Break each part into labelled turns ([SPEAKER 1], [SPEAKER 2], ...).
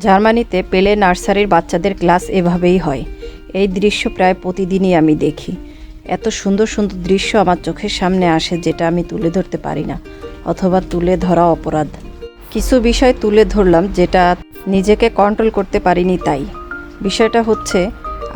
[SPEAKER 1] জার্মানিতে পেলে নার্সারির বাচ্চাদের ক্লাস এভাবেই হয়। এই দৃশ্য প্রায় প্রতিদিনই আমি দেখি। এত সুন্দর সুন্দর দৃশ্য আমার চোখের সামনে আসে যেটা আমি তুলে ধরতে পারি না, অথবা তুলে ধরা অপরাধ। কিছু বিষয় তুলে ধরলাম যেটা নিজেকে কন্ট্রোল করতে পারিনি। তাই বিষয়টা হচ্ছে,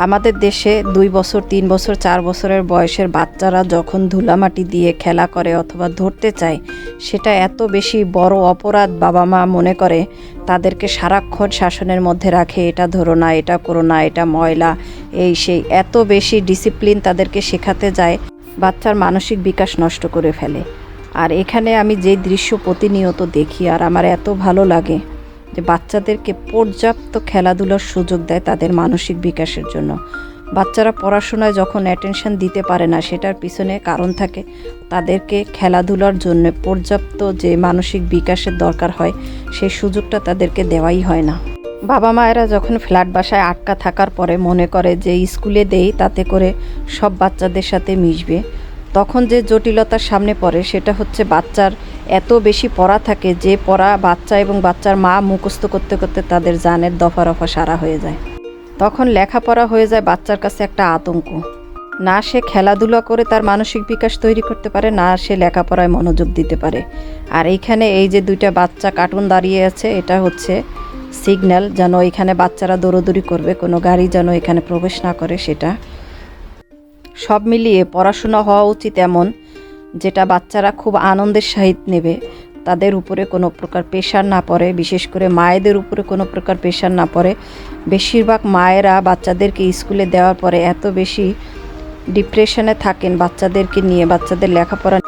[SPEAKER 1] আমাদের দেশে 2 বছর 3 বছর 4 বছরের বয়সের বাচ্চারা যখন ধুলামাটি দিয়ে খেলা করে অথবা ধরতে চায়, সেটা এত বেশি বড় অপরাধ বাবা মা মনে করে তাদেরকে সারাক্ষণ শাসনের মধ্যে রাখে। এটা ধরো না, এটা করো না, এটা ময়লা, এই সেই এত বেশি ডিসিপ্লিন তাদেরকে শেখাতে যায়, বাচ্চার মানসিক বিকাশ নষ্ট করে ফেলে। আর এখানে আমি যে দৃশ্য প্রতিনিয়ত দেখি আর আমার এত ভালো লাগে যে বাচ্চাদেরকে পর্যাপ্ত খেলাধুলার সুযোগ দেয় তাদের মানসিক বিকাশের জন্য। বাচ্চারা পড়াশোনায় যখন অ্যাটেনশন দিতে পারে না, সেটার পিছনে কারণ থাকে। তাদেরকে খেলাধুলার জন্য পর্যাপ্ত যে মানসিক বিকাশের দরকার হয়, সেই সুযোগটা তাদেরকে দেওয়াই হয় না। বাবা মায়েরা যখন ফ্ল্যাট বাসায় আটকা থাকার পরে মনে করে যে স্কুলে দেই, তাতে করে সব বাচ্চাদের সাথে মিশবে, তখন যে জটিলতার সামনে পড়ে সেটা হচ্ছে বাচ্চার এত বেশি পড়া থাকে যে পড়া বাচ্চা এবং বাচ্চার মা মুখস্থ করতে করতে তাদের জানের দফা রফা সারা হয়ে যায়। তখন লেখাপড়া হয়ে যায় বাচ্চার কাছে একটা আতঙ্ক। না সে খেলাধুলা করে তার মানসিক বিকাশ তৈরি করতে পারে, না সে লেখাপড়ায় মনোযোগ দিতে পারে। আর এইখানে এই যে 2টা বাচ্চা কার্টুন দাঁড়িয়ে আছে, এটা হচ্ছে সিগন্যাল যেন এখানে বাচ্চারা দৌড়দৌড়ি করবে, কোনো গাড়ি যেন এখানে প্রবেশ না করে। সেটা সব মিলিয়ে পড়াশোনা হওয়া উচিত এমন যেটা বাচ্চারা খুব আনন্দের সহিত নেবে, তাদের উপরে কোনো প্রকার প্রেশার না পড়ে, বিশেষ করে মায়েদের উপরে কোনো প্রকার প্রেশার না পড়ে। বেশিরভাগ মায়েরা বাচ্চাদেরকে স্কুলে দেওয়ার পরে এত বেশি ডিপ্রেশনে থাকেন বাচ্চাদেরকে নিয়ে, বাচ্চাদের লেখাপড়া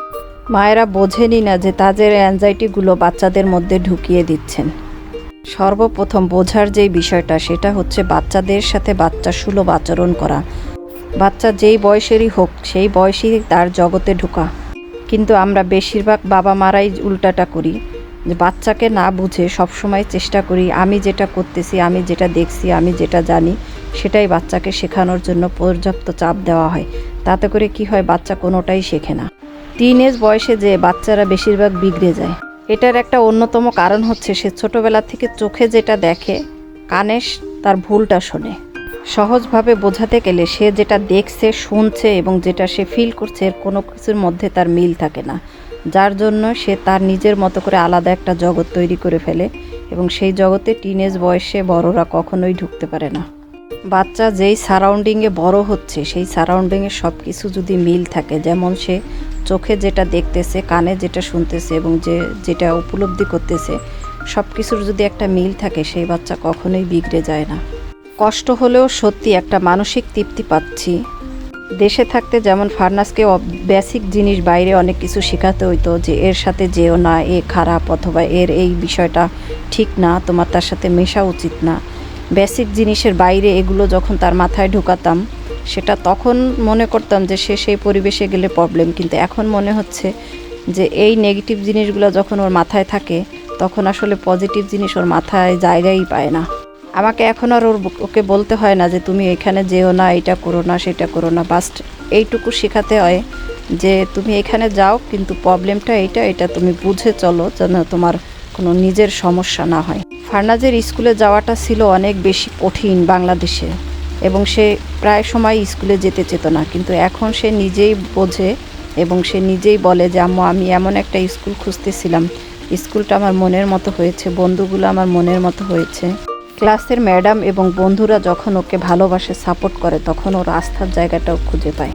[SPEAKER 1] মায়েরা বোঝেনই না যে তাদের অ্যাংজাইটিগুলো বাচ্চাদের মধ্যে ঢুকিয়ে দিচ্ছেন। সর্বপ্রথম বোঝার যেই বিষয়টা, সেটা হচ্ছে বাচ্চাদের সাথে বাচ্চা সুলভ আচরণ করা। বাচ্চা যেই বয়সেরই হোক, সেই বয়সেই তার জগতে ঢোকা। কিন্তু আমরা বেশিরভাগ বাবা মারাই উল্টাটা করি, যে বাচ্চাকে না বুঝে সবসময় চেষ্টা করি আমি যেটা করতেছি, আমি যেটা দেখছি, আমি যেটা জানি সেটাই বাচ্চাকে শেখানোর জন্য পর্যাপ্ত চাপ দেওয়া হয়। তাতে করে কি হয়, বাচ্চা কোনোটাই শেখে না। টিনেজ বয়সে যে বাচ্চারা বেশিরভাগ বিগড়ে যায়, এটার একটা অন্যতম কারণ হচ্ছে সে ছোটোবেলা থেকে চোখে যেটা দেখে, কানে তার ভুলটা শোনে। সহজভাবে বোঝাতে গেলে সে যেটা দেখছে, শুনছে এবং যেটা সে ফিল করছে, এর কোনো কিছুর মধ্যে তার মিল থাকে না, যার জন্য সে তার নিজের মতো করে আলাদা একটা জগৎ তৈরি করে ফেলে এবং সেই জগতে টিনেজ বয়সে বড়রা কখনোই ঢুকতে পারে না। বাচ্চা যেই সারাউন্ডিংয়ে বড় হচ্ছে, সেই সারাউন্ডিংয়ে সব কিছু যদি মিল থাকে, যেমন সে চোখে যেটা দেখতেছে, কানে যেটা শুনতেছে এবং যেটা উপলব্ধি করতেছে, সব কিছুর যদি একটা মিল থাকে, সেই বাচ্চা কখনোই বিগড়ে যায় না। কষ্ট হলেও সত্যি একটা মানসিক তৃপ্তি পাচ্ছি। দেশে থাকতে যেমন ফারনাসকে বেসিক জিনিস বাইরে অনেক কিছু শেখাতে হইতো, যে এর সাথে যেও না, এ খারাপ, অথবা এর এই বিষয়টা ঠিক না, তোমার তার সাথে মেশা উচিত না। বেসিক জিনিসের বাইরে এগুলো যখন তার মাথায় ঢুকাতাম, সেটা তখন মনে করতাম যে সে সেই পরিবেশে গেলে প্রবলেম। কিন্তু এখন মনে হচ্ছে যে এই নেগেটিভ জিনিসগুলো যখন ওর মাথায় থাকে, তখন আসলে পজিটিভ জিনিস ওর মাথায় জায়গাই পায় না। আমাকে এখন আর ওকে বলতে হয় না যে তুমি এখানে যেও না, এটা করো না, সেটা করো না। বাস্ট এইটুকু শেখাতে হয় যে তুমি এখানে যাও, কিন্তু প্রবলেমটা এটা তুমি বুঝে চলো, যেন তোমার কোনো নিজের সমস্যা না হয়। ফারনাজের স্কুলে যাওয়াটা ছিল অনেক বেশি কঠিন বাংলাদেশে, এবং সে প্রায় সময় স্কুলে যেতে চেত না। কিন্তু এখন সে নিজেই বোঝে এবং সে নিজেই বলে যে আম্মু, আমি এমন একটা স্কুল খুঁজতেছিলাম, স্কুলটা আমার মনের মতো হয়েছে, বন্ধুগুলো আমার মনের মতো হয়েছে। ক্লাসের ম্যাডাম এবং বন্ধুরা যখন ওকে ভালোবাসে, সাপোর্ট করে, তখন ওর আস্থার জায়গাটাও খুঁজে পায়।